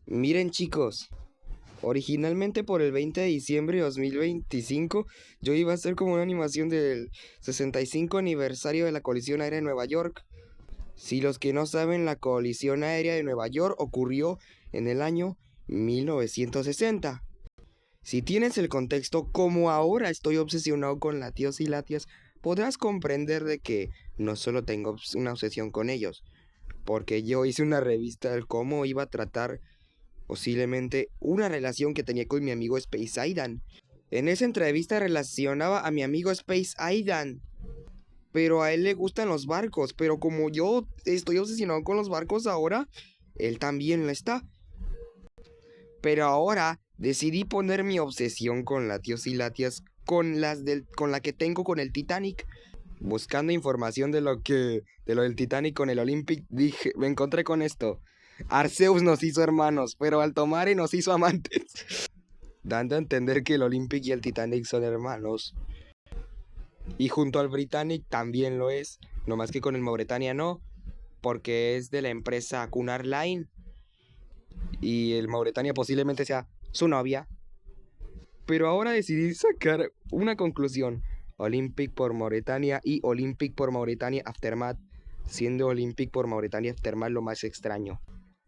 Miren chicos, originalmente por el 20 de diciembre de 2025 yo iba a hacer como una animación del 65 aniversario de la colisión aérea de Nueva York. Si los que no saben, la colisión aérea de Nueva York ocurrió en el año 1960. Si tienes el contexto, como ahora estoy obsesionado con latios y latias, podrás comprender de que no solo tengo una obsesión con ellos, porque yo hice una revista de cómo iba a tratar posiblemente una relación que tenía con mi amigo Space Aidan. En esa entrevista relacionaba a mi amigo Space Aidan, pero a él le gustan los barcos, pero como yo estoy obsesionado con los barcos ahora, él también lo está. Pero ahora decidí poner mi obsesión con latios y latias con la que tengo con el Titanic. Buscando información de lo del Titanic con el Olympic, me encontré con esto. Arceus nos hizo hermanos, pero Altomare nos hizo amantes. Dando a entender que el Olympic y el Titanic son hermanos. Y junto al Britannic también lo es, no más que con el Mauretania no, porque es de la empresa Cunard Line. Y el Mauretania posiblemente sea su novia. Pero ahora decidí sacar una conclusión. Olympic por Mauretania y Olympic por Mauretania Aftermath, siendo Olympic por Mauretania Aftermath lo más extraño.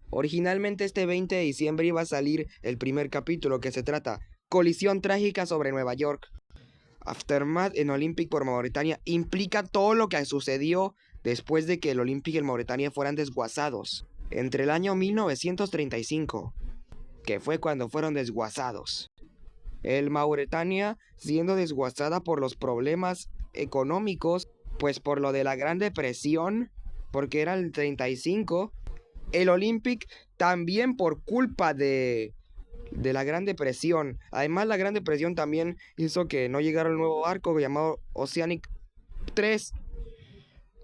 Originalmente este 20 de diciembre iba a salir el primer capítulo que se trata Colisión trágica sobre Nueva York. Aftermath en Olympic por Mauretania implica todo lo que sucedió después de que el Olympic y el Mauretania fueran desguazados. Entre el año 1935, que fue cuando fueron desguazados. El Mauretania siendo desguazada por los problemas económicos, pues por lo de la Gran Depresión, porque era el 35. El Olympic también por culpa de la Gran Depresión. Además, la Gran Depresión también hizo que no llegara el nuevo barco llamado Oceanic 3.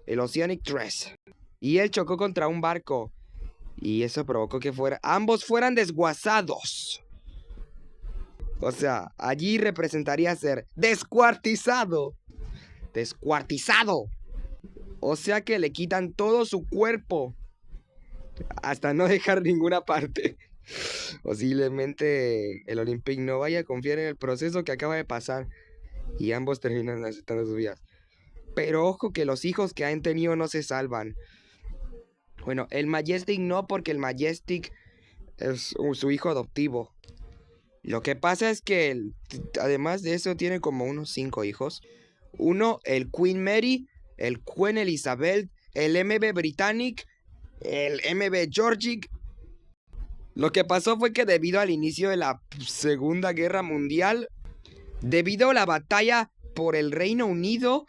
El Oceanic 3. Y él chocó contra un barco. Y eso provocó que ambos fueran desguazados. O sea, allí representaría ser descuartizado. Descuartizado. O sea que le quitan todo su cuerpo. Hasta no dejar ninguna parte. Posiblemente el Olympic no vaya a confiar en el proceso que acaba de pasar. Y ambos terminan aceptando sus vidas. Pero ojo que los hijos que han tenido no se salvan. Bueno, el Majestic no, porque el Majestic es su hijo adoptivo. Lo que pasa es que además de eso tiene como unos 5 hijos. Uno, el Queen Mary, el Queen Elizabeth, el MV Britannic, el MV Georgic. Lo que pasó fue que debido al inicio de la Segunda Guerra Mundial, debido a la batalla por el Reino Unido,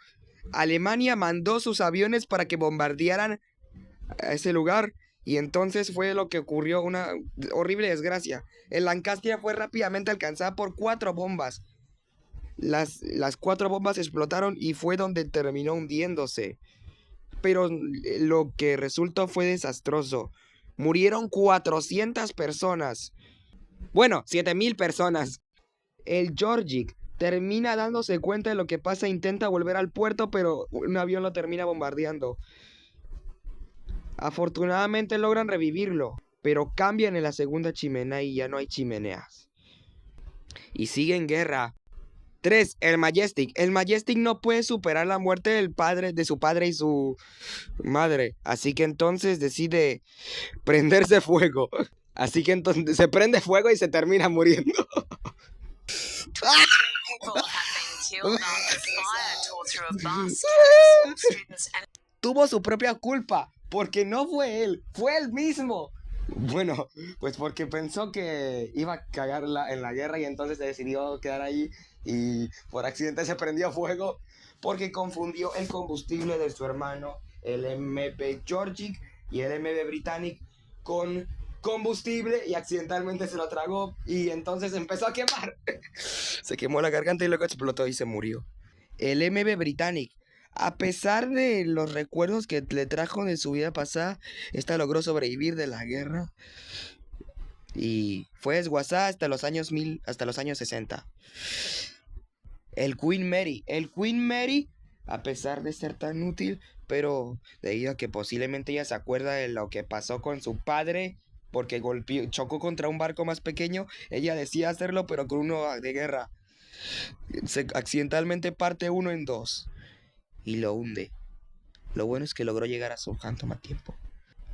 Alemania mandó sus aviones para que bombardearan a ese lugar. Y entonces fue lo que ocurrió, una horrible desgracia. El Lancaster fue rápidamente alcanzada por 4 bombas. Las 4 bombas explotaron y fue donde terminó hundiéndose. Pero lo que resultó fue desastroso. Murieron 400 personas. Bueno, 7,000 personas. El Georgic termina dándose cuenta de lo que pasa, intenta volver al puerto, pero un avión lo termina bombardeando. Afortunadamente logran revivirlo, pero cambian en la segunda chimenea y ya no hay chimeneas. Y sigue en guerra. 3. El Majestic. El Majestic no puede superar la muerte de su padre y su madre. Así que entonces decide prenderse fuego. Así que entonces se prende fuego y se termina muriendo. Tuvo su propia culpa, porque no fue él, fue él mismo. Bueno, pues porque pensó que iba a cagarla en la guerra y entonces decidió quedar ahí y por accidente se prendió fuego porque confundió el combustible de su hermano, el MV Georgic y el MV Britannic, con combustible y accidentalmente se lo tragó y entonces empezó a quemar. Se quemó la garganta y luego explotó y se murió. El MV Britannic, a pesar de los recuerdos que le trajo de su vida pasada, esta logró sobrevivir de la guerra y fue desguazada hasta los años 60. El Queen Mary, a pesar de ser tan útil, pero debido a que posiblemente ella se acuerda de lo que pasó con su padre, porque chocó contra un barco más pequeño. Ella decía hacerlo, pero con uno de guerra. Se accidentalmente parte uno en dos y lo hunde. Lo bueno es que logró llegar a Southampton a tiempo.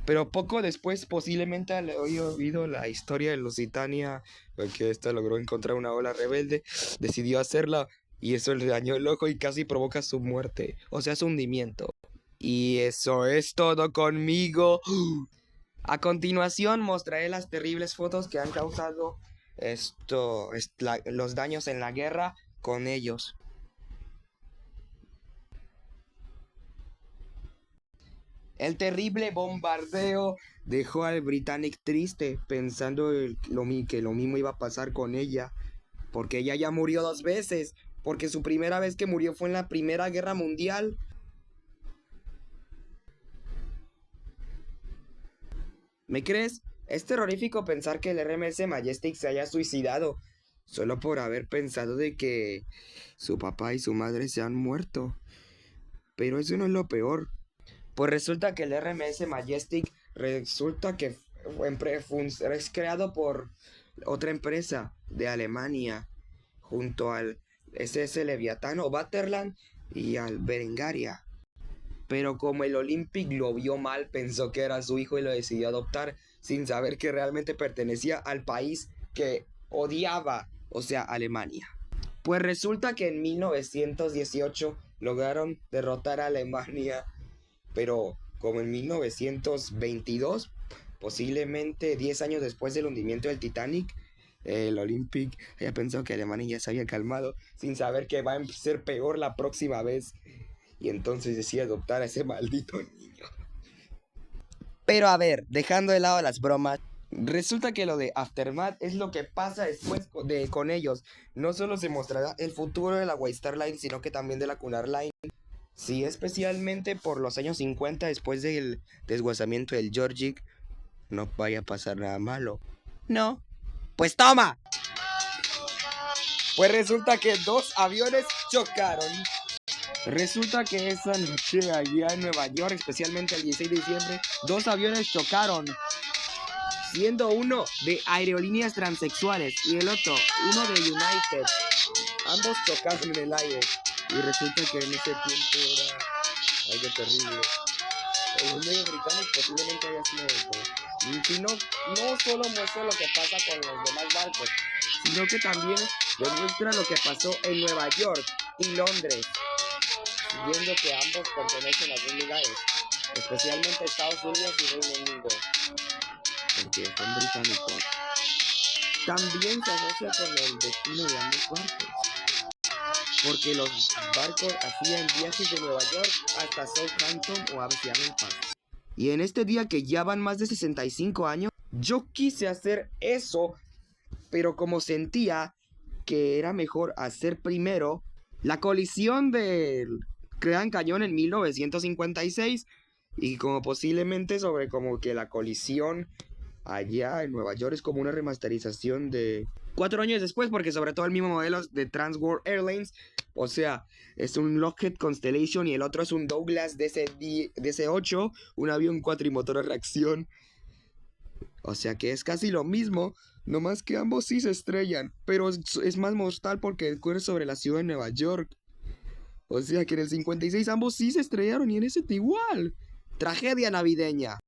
Pero poco después, posiblemente le había oído la historia de Lusitania, porque esta logró encontrar una ola rebelde, decidió hacerla y eso le dañó el ojo y casi provoca su muerte, o sea, su hundimiento. Y eso es todo conmigo. A continuación mostraré las terribles fotos que han causado los daños en la guerra con ellos. El terrible bombardeo dejó al Britannic triste, pensando que lo mismo iba a pasar con ella, porque ella ya murió 2 veces, porque su primera vez que murió fue en la Primera Guerra Mundial. ¿Me crees? Es terrorífico pensar que el RMS Majestic se haya suicidado, solo por haber pensado de que su papá y su madre se han muerto. Pero eso no es lo peor. Pues resulta que el RMS Majestic es creado por otra empresa de Alemania, junto al SS Leviatán o Vaterland y al Berengaria. Pero como el Olympic lo vio mal, pensó que era su hijo y lo decidió adoptar, sin saber que realmente pertenecía al país que odiaba, o sea, Alemania. Pues resulta que en 1918 lograron derrotar a Alemania, pero como en 1922, posiblemente 10 años después del hundimiento del Titanic, el Olympic había pensado que Alemania ya se había calmado, sin saber que va a ser peor la próxima vez. Y entonces decide adoptar a ese maldito niño. Pero a ver, dejando de lado las bromas, resulta que lo de Aftermath es lo que pasa después con ellos. No solo se mostrará el futuro de la White Star Line, sino que también de la Cunard Line. Sí, especialmente por los años 50, después del desguazamiento del Georgic, no vaya a pasar nada malo. No. Pues toma. Pues resulta que 2 aviones chocaron. Resulta que esa noche allá en Nueva York, especialmente el 16 de diciembre, 2 aviones chocaron, siendo uno de Aerolíneas Transexuales y el otro uno de United. Ambos chocaron en el aire y resulta que en ese tiempo era algo terrible. El medio británico posiblemente haya sido eso. Y no solo muestra lo que pasa con los demás barcos, sino que también demuestra lo que pasó en Nueva York y Londres, viendo que ambos pertenecen a dos lugares, especialmente Estados Unidos y Reino Unido, porque son británicos. También se asocia con el destino de ambos barcos, porque los barcos hacían viajes de Nueva York hasta Southampton o hacia Belfast. Y en este día que ya van más de 65 años, yo quise hacer eso, pero como sentía que era mejor hacer primero la colisión del Gran Cañón en 1956 y como posiblemente sobre como que la colisión allá en Nueva York es como una remasterización de 4 años después, porque sobre todo el mismo modelo de Trans World Airlines, o sea, es un Lockheed Constellation y el otro es un Douglas DC-8, un avión cuatrimotor a reacción. O sea que es casi lo mismo, no más que ambos sí se estrellan, pero es más mortal porque ocurre sobre la ciudad de Nueva York. O sea que en el 56 ambos sí se estrellaron y en ese igual. Tragedia navideña.